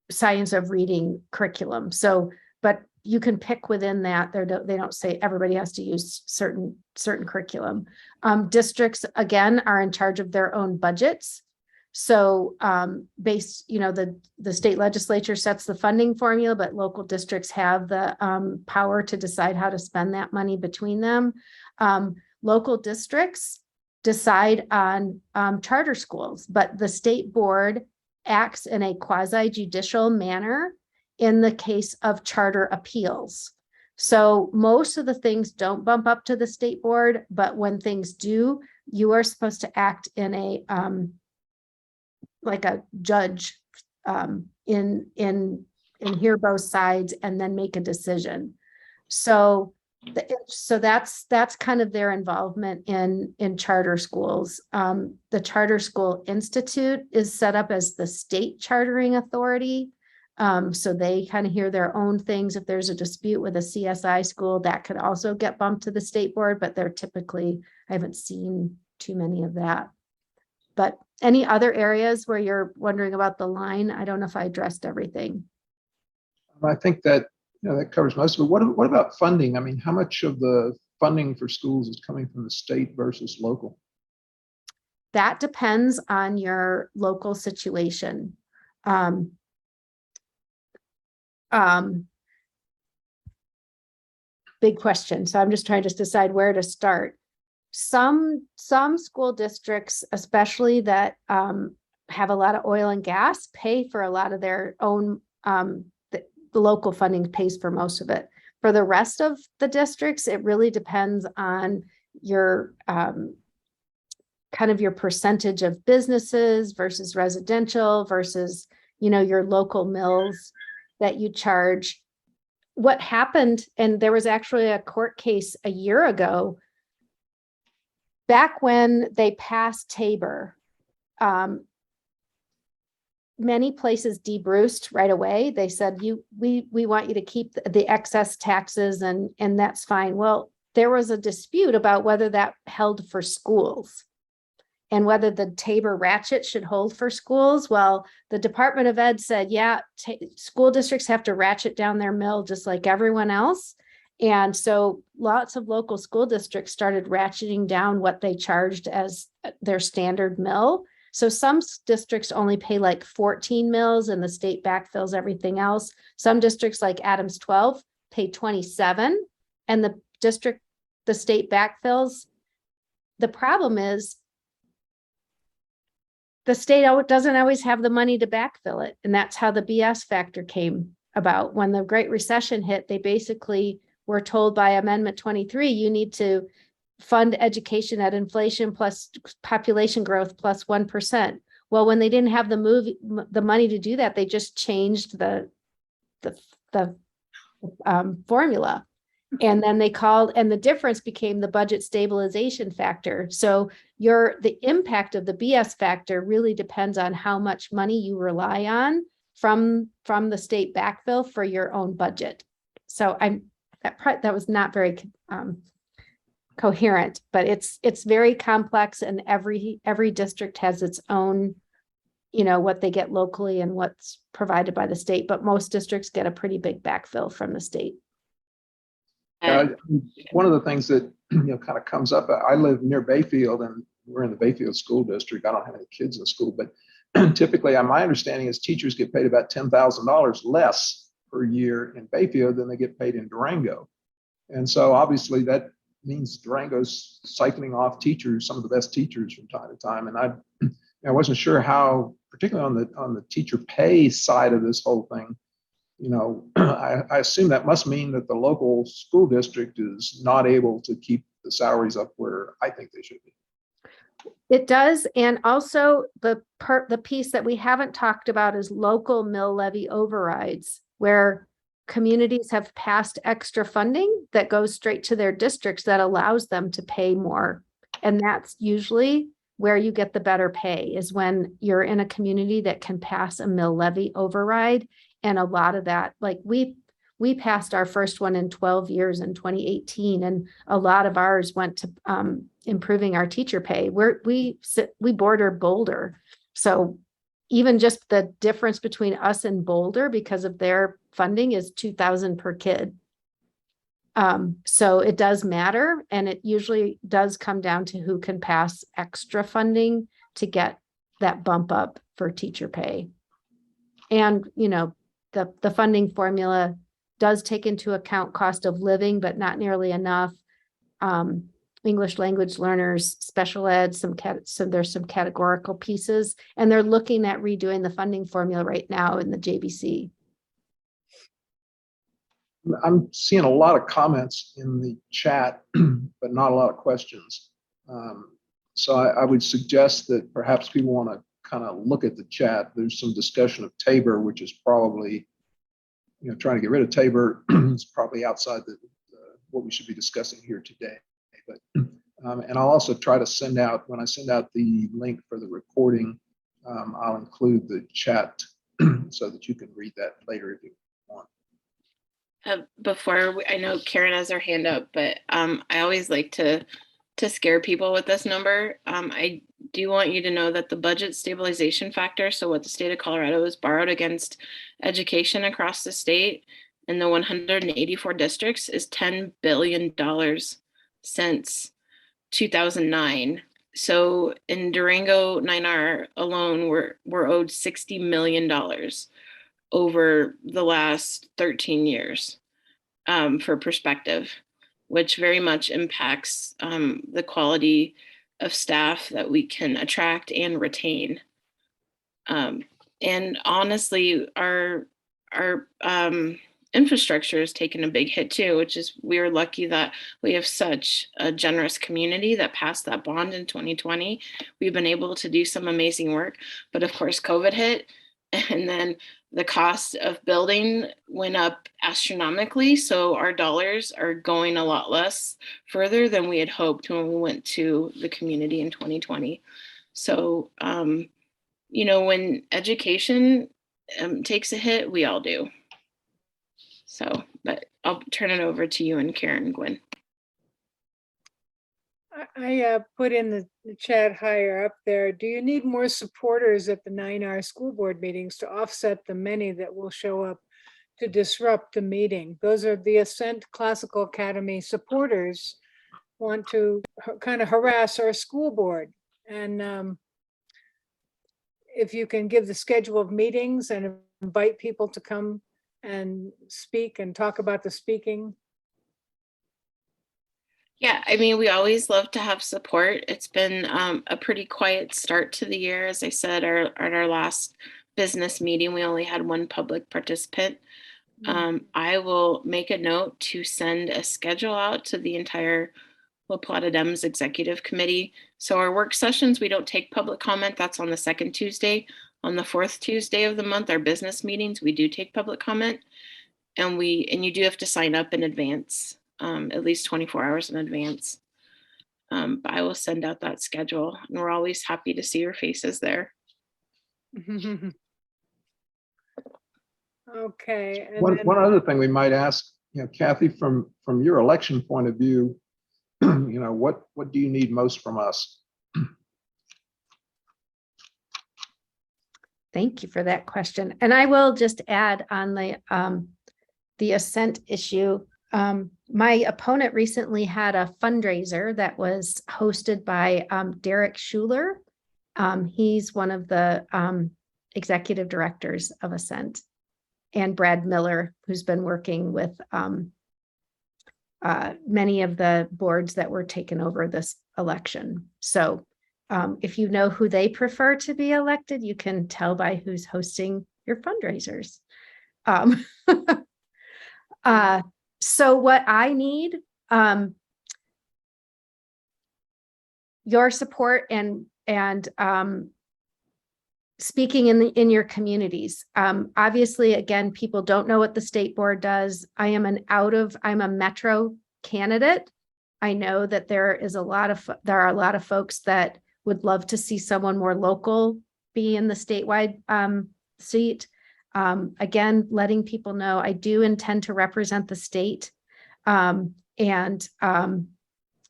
science of reading curriculum. So, but you can pick within that. They don't say everybody has to use certain curriculum. Districts, again, are in charge of their own budgets. So the state legislature sets the funding formula, but local districts have the power to decide how to spend that money between them. Local districts decide on charter schools, but the state board acts in a quasi-judicial manner in the case of charter appeals. So most of the things don't bump up to the state board, but when things do, you are supposed to act in a like a judge in hear both sides and then make a decision. So that's kind of their involvement in charter schools. The Charter School Institute is set up as the state chartering authority. So they kind of hear their own things. If there's a dispute with a CSI school, that could also get bumped to the state board, but they're typically, I haven't seen too many of that. But any other areas where you're wondering about the line? I don't know if I addressed everything. I think that that covers most of it. What about funding? I mean, how much of the funding for schools is coming from the state versus local? That depends on your local situation. Big question. So I'm just trying to decide where to start. Some school districts, especially that have a lot of oil and gas, pay for a lot of their own, the local funding pays for most of it. For the rest of the districts, it really depends on your kind of your percentage of businesses versus residential versus, your local mills that you charge. What happened, and there was actually a court case a year ago, back when they passed Tabor, many places debruced right away. They said, we want you to keep the excess taxes and that's fine. Well, there was a dispute about whether that held for schools and whether the Tabor ratchet should hold for schools. Well, the Department of Ed said, yeah, school districts have to ratchet down their mill just like everyone else. And so lots of local school districts started ratcheting down what they charged as their standard mill. So some districts only pay like 14 mills and the state backfills everything else. Some districts like Adams 12 pay 27 and the state backfills. The problem is the state doesn't always have the money to backfill it. And that's how the BS factor came about. When the Great Recession hit, they basically were told by Amendment 23, you need to fund education at inflation plus population growth plus 1%. Well, when they didn't have the money to do that, they just changed the formula. And then they called, and the difference became the budget stabilization factor. So the impact of the BS factor really depends on how much money you rely on from the state backfill for your own budget. So that was not very coherent, but it's very complex, and every district has its own, what they get locally and what's provided by the state, but most districts get a pretty big backfill from the state. One of the things that kind of comes up, I live near Bayfield and we're in the Bayfield School District. I don't have any kids in school, but typically my understanding is teachers get paid about $10,000 less per year in Bayfield than they get paid in Durango. And so obviously that means Durango's cycling off teachers, some of the best teachers from time to time. And I wasn't sure how, particularly on the teacher pay side of this whole thing, I assume that must mean that the local school district is not able to keep the salaries up where I think they should be. It does. And also the piece that we haven't talked about is local mill levy overrides, where communities have passed extra funding that goes straight to their districts that allows them to pay more. And that's usually where you get the better pay, is when you're in a community that can pass a mill levy override. And a lot of that, like we passed our first one in 12 years in 2018, and a lot of ours went to improving our teacher pay. We border Boulder. So even just the difference between us and Boulder because of their funding is $2,000 per kid. So it does matter, and it usually does come down to who can pass extra funding to get that bump up for teacher pay. And, the funding formula does take into account cost of living, but not nearly enough. English language learners, special ed, so there's some categorical pieces, and they're looking at redoing the funding formula right now in the JBC. I'm seeing a lot of comments in the chat, but not a lot of questions. So I would suggest that perhaps people want to kind of look at the chat. There's some discussion of Tabor, which is probably, trying to get rid of Tabor is probably outside what we should be discussing here today. But and I'll also try to send out, when I send out the link for the recording, I'll include the chat so that you can read that later if you want. I know Karen has her hand up, but I always like to scare people with this number. I do want you to know that the budget stabilization factor, so what the state of Colorado has borrowed against education across the state in the 184 districts, is $10 billion since 2009. So in Durango 9R alone, we're owed $60 million over the last 13 years, for perspective, which very much impacts the quality of staff that we can attract and retain. And honestly, our infrastructure has taken a big hit too, which is, we are lucky that we have such a generous community that passed that bond in 2020. We've been able to do some amazing work, but of course COVID hit, and then the cost of building went up astronomically. So our dollars are going a lot less further than we had hoped when we went to the community in 2020. So, when education takes a hit, we all do. So, but I'll turn it over to you and Karen, Gwen. I put in the chat higher up there. Do you need more supporters at the 9R school board meetings to offset the many that will show up to disrupt the meeting. Those are the Ascent Classical Academy supporters want to kind of harass our school board. And if you can give the schedule of meetings and invite people to come and speak and talk about the speaking. Yeah, I mean, we always love to have support. It's been a pretty quiet start to the year. As I said, at our last business meeting, we only had one public participant. I will make a note to send a schedule out to the entire La Plata Dems Executive Committee. So our work sessions, we don't take public comment. That's on the second Tuesday. On the fourth Tuesday of the month, our business meetings, we do take public comment. And you do have to sign up in advance, at least 24 hours in advance. But I will send out that schedule, and we're always happy to see your faces there. Okay. And One, then, one other thing we might ask, Kathy, from your election point of view, what do you need most from us? Thank you for that question. And I will just add on the Ascent issue. My opponent recently had a fundraiser that was hosted by Derek Schuler. He's one of the executive directors of Ascent, and Brad Miller, who's been working with many of the boards that were taken over this election. So if you know who they prefer to be elected, you can tell by who's hosting your fundraisers. So what I need, your support and speaking in your communities. Obviously, again, people don't know what the state board does. I'm a Metro candidate. I know that there are a lot of folks that would love to see someone more local be in the statewide seat. Again, letting people know I do intend to represent the state, and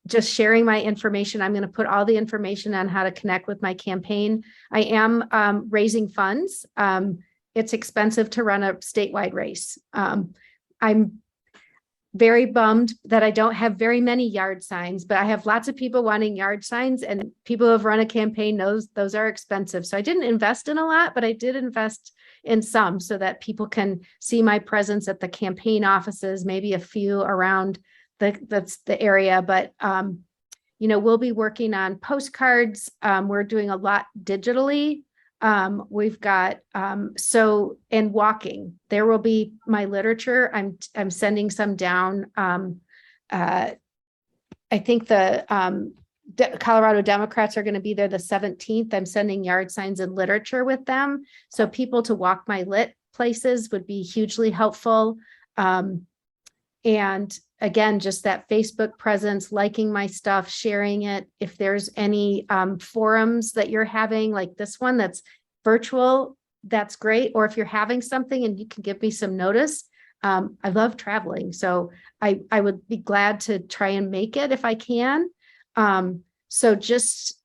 just sharing my information. I'm going to put all the information on how to connect with my campaign. I am raising funds. It's expensive to run a statewide race. I'm very bummed that I don't have very many yard signs, but I have lots of people wanting yard signs, and people who have run a campaign knows those are expensive. So I didn't invest in a lot, but I did invest in some so that people can see my presence at the campaign offices, maybe a few around that's the area. But we'll be working on postcards. We're doing a lot digitally. We've got and walking. There will be my literature. I'm sending some down. I think the Colorado Democrats are going to be there the 17th. I'm sending yard signs and literature with them. So people to walk my lit places would be hugely helpful. And again, just that Facebook presence, liking my stuff, sharing it. If there's any forums that you're having, like this one that's virtual, that's great. Or if you're having something and you can give me some notice, I love traveling. So I would be glad to try and make it if I can. So just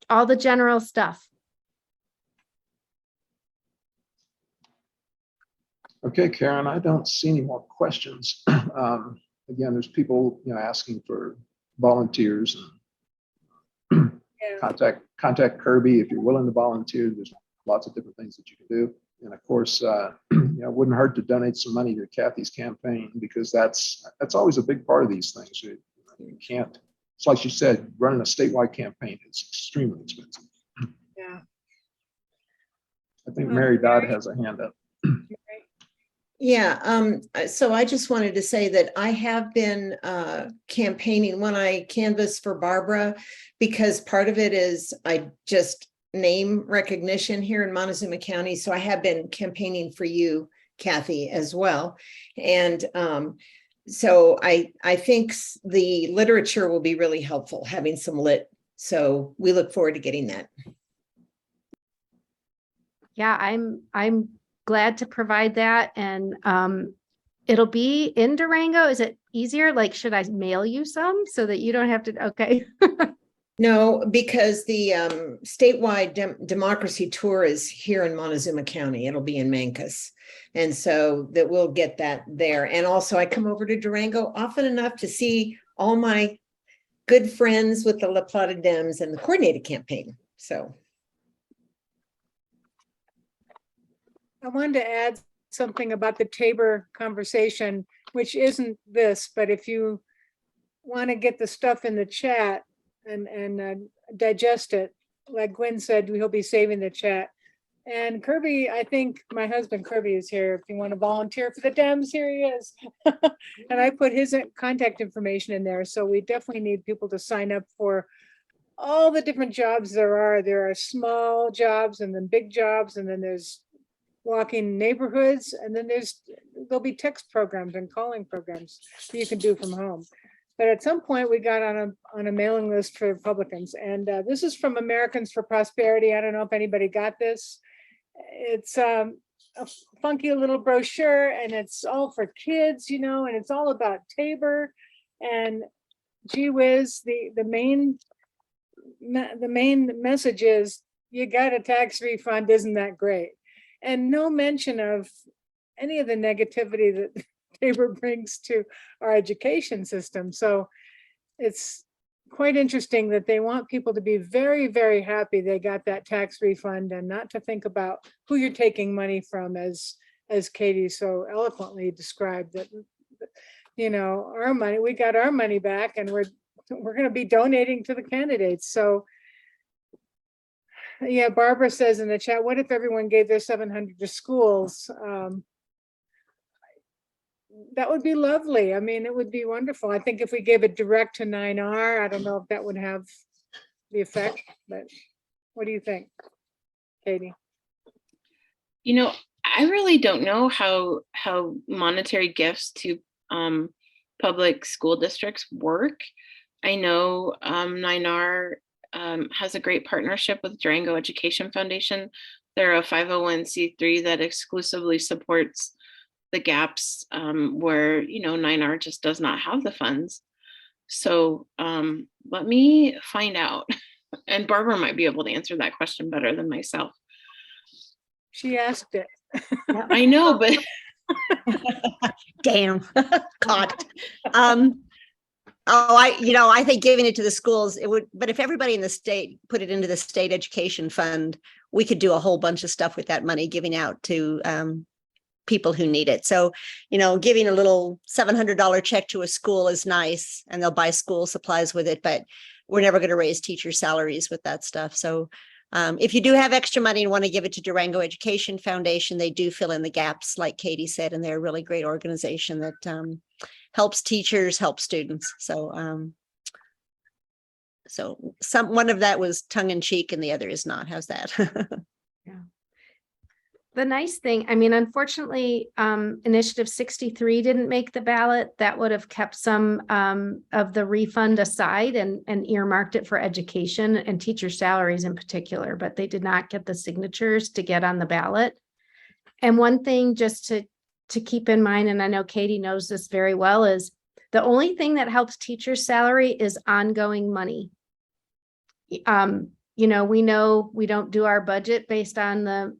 all the general stuff. Okay, Karen, I don't see any more questions. Again, there's people, asking for volunteers. yeah. Contact Kirby if you're willing to volunteer. There's lots of different things that you can do. And of course, it wouldn't hurt to donate some money to Kathy's campaign, because that's always a big part of these things. You can't, it's like you said, running a statewide campaign is extremely expensive. Yeah. I think Mary Dodd has a hand up. Yeah, so I just wanted to say that I have been campaigning when I canvassed for Barbara, because part of it is I just name recognition here in Montezuma County. So I have been campaigning for you, Kathy, as well. And so I think the literature will be really helpful, having some lit. So we look forward to getting that. Yeah, I'm glad to provide that. And it'll be in Durango. Is it easier? Like, should I mail you some so that you don't have to? Okay. No, because the statewide democracy tour is here in Montezuma County. It'll be in Mancos. And so that we'll get that there. And also I come over to Durango often enough to see all my good friends with the La Plata Dems and the coordinated campaign. So I wanted to add something about the Tabor conversation, which isn't this, but if you want to get the stuff in the chat and digest it, like Gwen said, he'll be saving the chat. And Kirby, I think my husband Kirby is here. If you want to volunteer for the Dems, here he is. And I put his contact information in there. So we definitely need people to sign up for all the different jobs there are. There are small jobs and then big jobs, and then there's walking neighborhoods, and then there'll be text programs and calling programs that you can do from home. But at some point we got on a mailing list for Republicans, and this is from Americans for Prosperity. I don't know if anybody got this. It's a funky little brochure, and it's all for kids, you know, and it's all about Tabor. And gee whiz, the main message is you got a tax refund, isn't that great? And no mention of any of the negativity that Tabor brings to our education system. So it's quite interesting that they want people to be very, very happy they got that tax refund and not to think about who you're taking money from, as Katie so eloquently described, that, you know, our money, we got our money back and we're going to be donating to the candidates. So yeah, Barbara says in the chat, what if everyone gave their 700 to schools? That would be lovely. I mean, it would be wonderful. I think if we gave it direct to 9R, I don't know if that would have the effect, but what do you think, Katie? You know, I really don't know how monetary gifts to public school districts work. I know 9R has a great partnership with Durango Education Foundation. They're a 501c3 that exclusively supports the gaps where, you know, 9R just does not have the funds. So let me find out. And Barbara might be able to answer that question better than myself. She asked it. I know, but Damn, caught. I think giving it to the schools, it would, but if everybody in the state put it into the state education fund, we could do a whole bunch of stuff with that money, giving out to people who need it. So, you know, giving a little $700 check to a school is nice, and they'll buy school supplies with it, but we're never going to raise teacher salaries with that stuff. So if you do have extra money and want to give it to Durango Education Foundation, they do fill in the gaps, like Katie said, and they're a really great organization that helps teachers, helps students. So one of that was tongue in cheek and the other is not. How's that? Yeah. The nice thing, I mean, unfortunately, Initiative 63 didn't make the ballot. That would have kept some of the refund aside and earmarked it for education and teacher salaries in particular, but they did not get the signatures to get on the ballot. And one thing just to keep in mind, and I know Katie knows this very well, is the only thing that helps teachers' salary is ongoing money. You know we don't do our budget based on the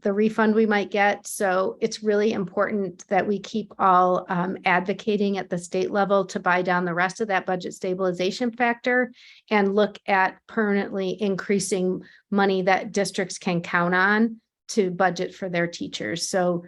refund we might get. So it's really important that we keep all advocating at the state level to buy down the rest of that budget stabilization factor and look at permanently increasing money that districts can count on to budget for their teachers. So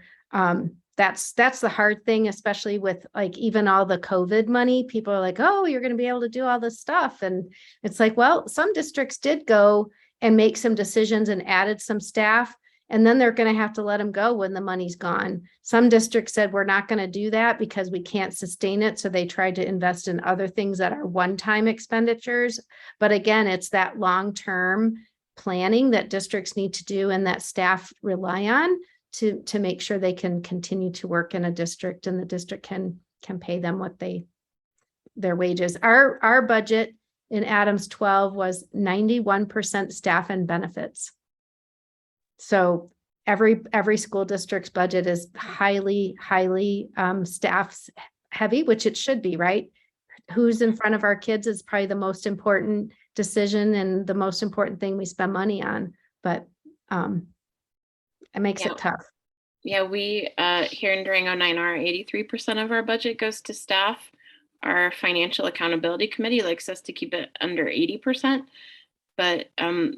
that's the hard thing, especially with like even all the COVID money. People are like, oh, you're going to be able to do all this stuff. And it's like, well, some districts did go and make some decisions and added some staff, and then they're going to have to let them go when the money's gone. Some districts said, we're not going to do that because we can't sustain it. So they tried to invest in other things that are one-time expenditures. But again, it's that long-term planning that districts need to do and that staff rely on to make sure they can continue to work in a district and the district can pay them what their wages. Our budget in Adams 12 was 91% staff and benefits. So every school district's budget is highly staff heavy, which it should be, right? Who's in front of our kids is probably the most important decision and the most important thing we spend money on, but it makes Yeah. it tough. Yeah, we here in Durango 9R, 83% of our budget goes to staff. Our financial accountability committee likes us to keep it under 80%. But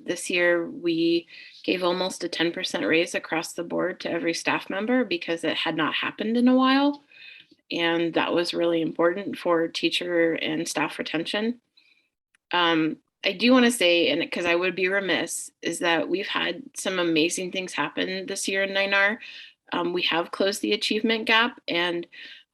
this year we gave almost a 10% raise across the board to every staff member because it had not happened in a while. And that was really important for teacher and staff retention. I do want to say, and because I would be remiss, is that we've had some amazing things happen this year in 9R. We have closed the achievement gap, and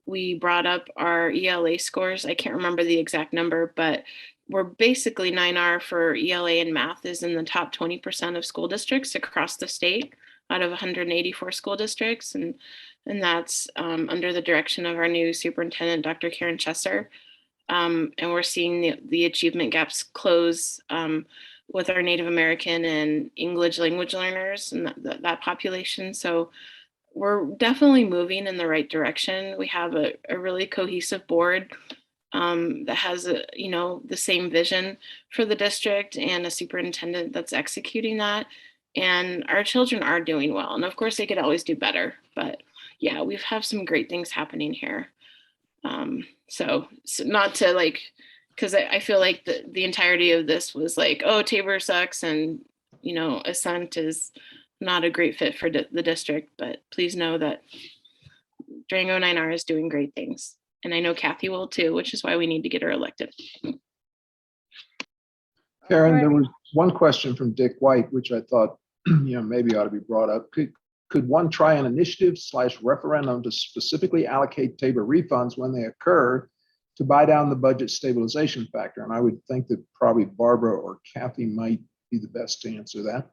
we brought up our ELA scores. I can't remember the exact number, but we're basically 9R for ELA and math is in the top 20% of school districts across the state out of 184 school districts. And that's under the direction of our new superintendent, Dr. Karen Chesser. And we're seeing the achievement gaps close with our Native American and English language learners and that population. So we're definitely moving in the right direction. We have a really cohesive board that has the same vision for the district and a superintendent that's executing that. And our children are doing well. And of course they could always do better, but yeah, we've have some great things happening here. So not to because I feel like the entirety of this was like, oh, Tabor sucks and Ascent is not a great fit for the district, but please know that Durango 9R is doing great things. And I know Kathy will too, which is why we need to get her elected. Karen, Right. there was one question from Dick White, which I thought, maybe ought to be brought up. Could one try an initiative/referendum to specifically allocate Tabor refunds when they occur to buy down the budget stabilization factor? And I would think that probably Barbara or Kathy might be the best to answer that.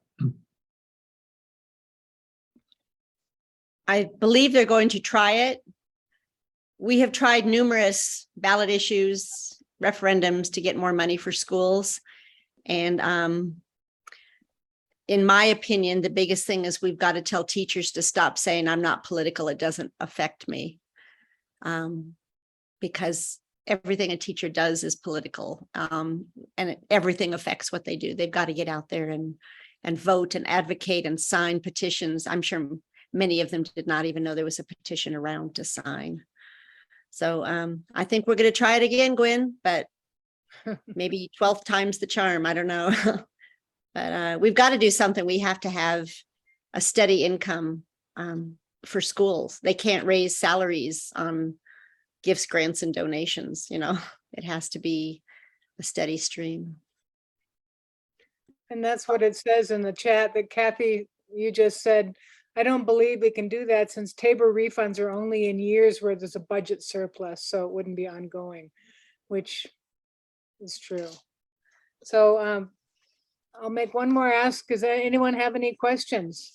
I believe they're going to try it. We have tried numerous ballot issues, referendums to get more money for schools. And in my opinion, the biggest thing is we've got to tell teachers to stop saying, I'm not political, it doesn't affect me. Because everything a teacher does is political, and everything affects what they do. They've got to get out there and vote and advocate and sign petitions. I'm sure many of them did not even know there was a petition around to sign. So I think we're going to try it again, Gwen, but maybe 12th time's the charm. I don't know. But we've got to do something. We have to have a steady income for schools. They can't raise salaries on gifts, grants, and donations. It has to be a steady stream. And that's what it says in the chat that Kathy, you just said. I don't believe we can do that since Tabor refunds are only in years where there's a budget surplus, so it wouldn't be ongoing, which is true. So I'll make one more ask. Does anyone have any questions?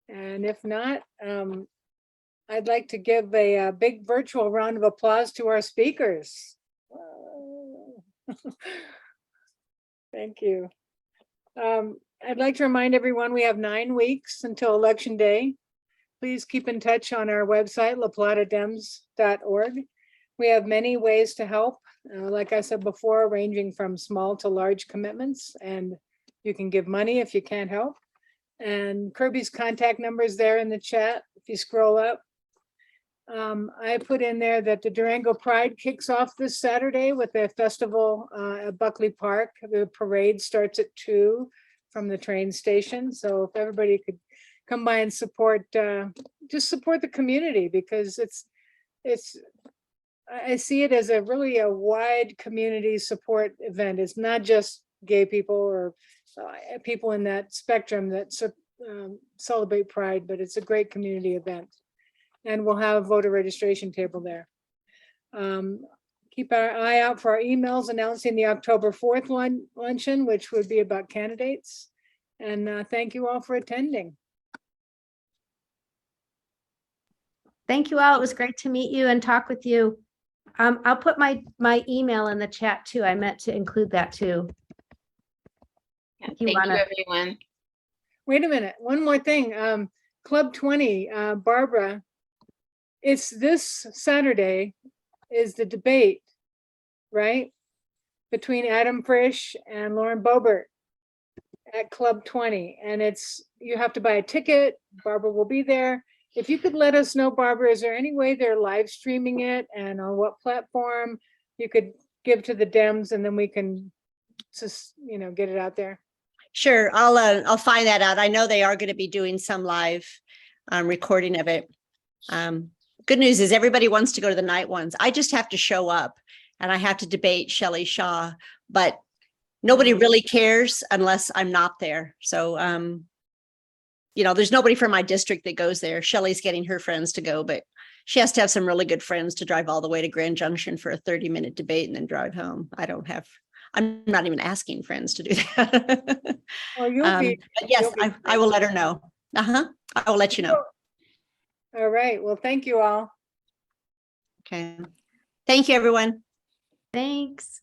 And if not, I'd like to give a big virtual round of applause to our speakers. Thank you. I'd like to remind everyone we have 9 weeks until Election Day. Please keep in touch on our website, laplatadem's.org. We have many ways to help, like I said before, ranging from small to large commitments, and you can give money if you can't help. And Kirby's contact number is there in the chat if you scroll up. I put in there that the Durango Pride kicks off this Saturday with a festival at Buckley Park. The parade starts at 2 from the train station. So if everybody could come by and support, just support the community, because I see it as a wide community support event. It's not just gay people or people in that spectrum that celebrate Pride, but it's a great community event. And we'll have a voter registration table there. Keep our eye out for our emails announcing the October 4th luncheon, which would be about candidates. And thank you all for attending. Thank you all. It was great to meet you and talk with you. I'll put my email in the chat too. I meant to include that too. Yeah, thank you, everyone. Wait a minute, one more thing. Club 20, Barbara, it's this Saturday is the debate, right? between Adam Frisch and Lauren Boebert at Club 20. And you have to buy a ticket. Barbara will be there. If you could let us know, Barbara, is there any way they're live streaming it and on what platform you could give to the Dems, and then we can just, get it out there? Sure, I'll find that out. I know they are going to be doing some live recording of it. Good news is everybody wants to go to the night ones. I just have to show up and I have to debate Shelley Shaw, but nobody really cares unless I'm not there. So, there's nobody from my district that goes there. Shelley's getting her friends to go, but she has to have some really good friends to drive all the way to Grand Junction for a 30-minute debate and then drive home. I'm not even asking friends to do that. Well, you'll be. But yes, I will let her know. I will let you know. All right. Well, thank you all. Okay. Thank you, everyone. Thanks.